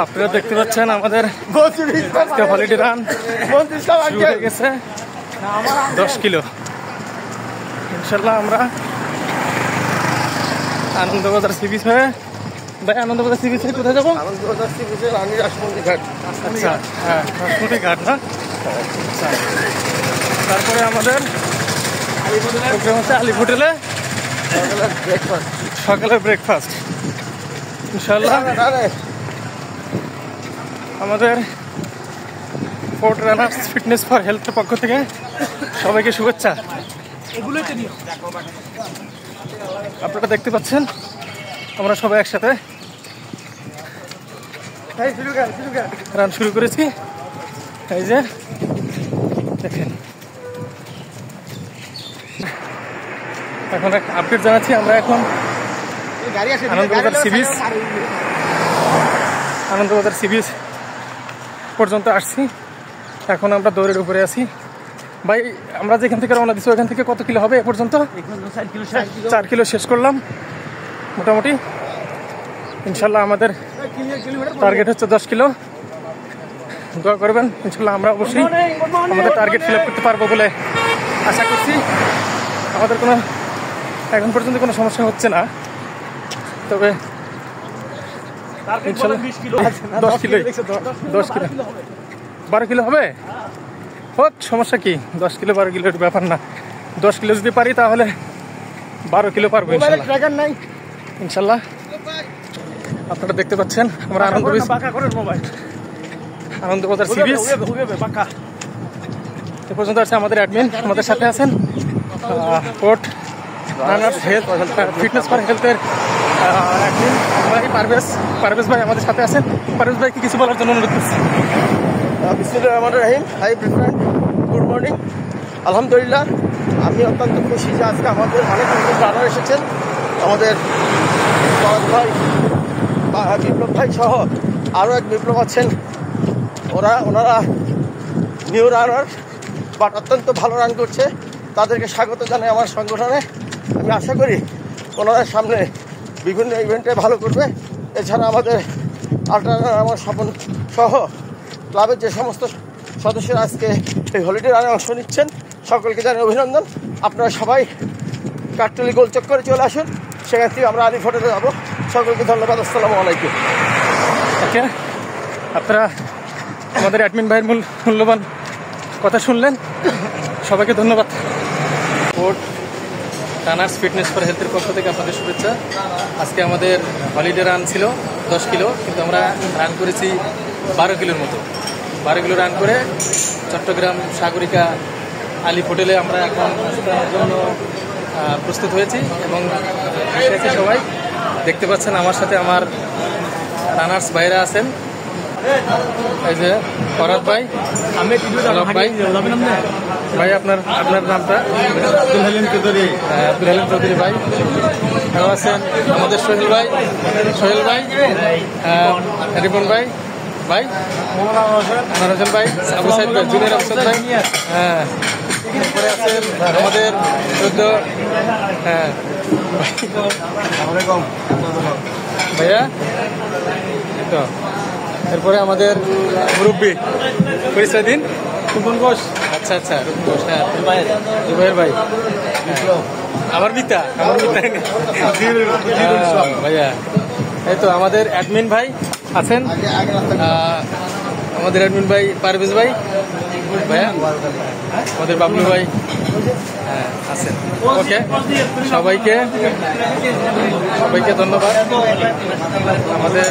আপনারা দেখতে পাচ্ছেন আমাদের হলিডে রান হয়ে গেছে 10 কিলো। ইনশাল্লাহ আমরা আনন্দবাজার সি বিচ হয়ে আনন্দবাজার সি বিচ হয়ে কোথায় যাবো? আনন্দবাজার সি বিচে রানী রাসমন্দি ঘাট। আচ্ছা, হ্যাঁ, রাসমন্দি ঘাট না? আচ্ছা, তারপরে আমাদের প্রোগ্রাম হচ্ছে আলিফ হোটেলে সকালের ব্রেকফাস্ট। ইনশাল্লাহ আমাদের ফোর্ট রানার্স ফিটনেস ফর হেলথের পক্ষ থেকে সবাইকে শুভেচ্ছা। আপনারা দেখতে পাচ্ছেন আমরা সবাই একসাথে রান শুরু করেছি। এই যে দেখেন, এখন আপডেট জানাচ্ছি। আমরা এখন আনন্দবাজার সি বিচ পর্যন্ত আসছি। এখন আমরা দৌড়ের উপরে আছি। ভাই, আমরা যেখান থেকে রওনা দিচ্ছি ওখান থেকে কত কিলো হবে এ পর্যন্ত? 4 কিলো শেষ করলাম মোটামুটি। ইনশাল্লাহ আমাদের টার্গেট হচ্ছে 10 কিলো। দোয়া করবেন, ইনশাল্লাহ আমরা অবশ্যই আমাদের টার্গেট ফিল আপ করতে পারবো বলে আশা করছি। আমাদের এখন পর্যন্ত কোনো সমস্যা হচ্ছে না, তবে ইনশাল্লাহ 10 কিলো 12 কিলো হবে। হোক, সমস্যা কি? 10 কিলো 12 কিলোর ব্যাপার না। 10 কিলো যদি পারি তাহলে 12 কিলো পারবো ইনশাল্লাহ। আপনারা দেখতে পাচ্ছেন আমরা আনন্দবাজার সি বিচ এ পর্যন্ত আছে। আমাদের অ্যাডমিন আমাদের সাথে আছেন, fort runners health fitness for হেলথের অ্যাডমিন ভাই পারভেজ ভাই আমাদের সাথে আছেন। পারভেজ ভাই কি কিছু বলার জন্য অনুরোধ করছি। বিসমিল্লাহির রহমানির রহিম। Hi friend, good morning. আলহামদুলিল্লাহ, আমি অত্যন্ত খুশি যে আজকে আমাদের অনেক রানার এসেছেন। আমাদের ভাই বিপ্লব ভাই সহ আরও এক বিপ্লব আছেন। ওনারা নিউ রানার বাট অত্যন্ত ভালো রান করছে। তাদেরকে স্বাগত জানাই আমার সংগঠনে। আমি আশা করি ওনারা সামনে বিভিন্ন ইভেন্টে ভালো করবে। এছাড়া আমাদের আল্ট্রা আমার স্বপন সহ ক্লাবের যে সমস্ত সদস্যরা আজকে এই হলিডে রানে অংশ নিচ্ছেন সকলকে জানাই অভিনন্দন। আপনারা সবাই কাঠটুলি গোলচক্করে চলে আসুন, সেখান থেকে আমরা আলিফ হোটেলে যাবো। সকলকে ধন্যবাদ। আসসালামু আলাইকুম। ওকে, আপনারা আমাদের অ্যাডমিন ভাইয়ের মূল্যবান কথা শুনলেন, সবাইকে ধন্যবাদ। ফোর্ট রানার্স ফিটনেস ফর হেলথের পক্ষ থেকে আপনাদের শুভেচ্ছা। আজকে আমাদের হলিডে রান ছিল 10 কিলো, কিন্তু আমরা রান করেছি 12 কিলোর মতো। 12 কিলো রান করে চট্টগ্রাম সাগরিকা আলিফ হোটেলে আমরা এখন জন্য প্রস্তুত হয়েছি এবং সবাই দেখতে পাচ্ছেন আমার সাথে আমার রানার্স ভাইরা আছেন। এই যে ফরাদ ভাই, ভাই আপনার নামটা? আব্দুল হালিম চৌধুরী ভাই। আরও আছেন আমাদের সোহেল ভাই, রিপন ভাই, মনোয়ার হোসেন ভাই, আবু সাইদ ভাই, জুনিয়র আফসার ভাই। হ্যাঁ, এরপরে আছেন আমাদের ভাইয়া তো। এরপরে আমাদের মুরব্বী পরিচয় দিন। রূপন ঘোষ। আচ্ছা, রূপন ঘোষ। হ্যাঁ, জুবাইর ভাই। আমার মিতা ভাইয়া। এই তো আমাদের অ্যাডমিন ভাই আছেন, আমাদের অ্যাডমিন ভাই পারভেজ ভাই, ভাইয়া আমাদের বাবলু ভাই। হ্যাঁ, আছেন। ওকে, সবাইকে ধন্যবাদ। আমাদের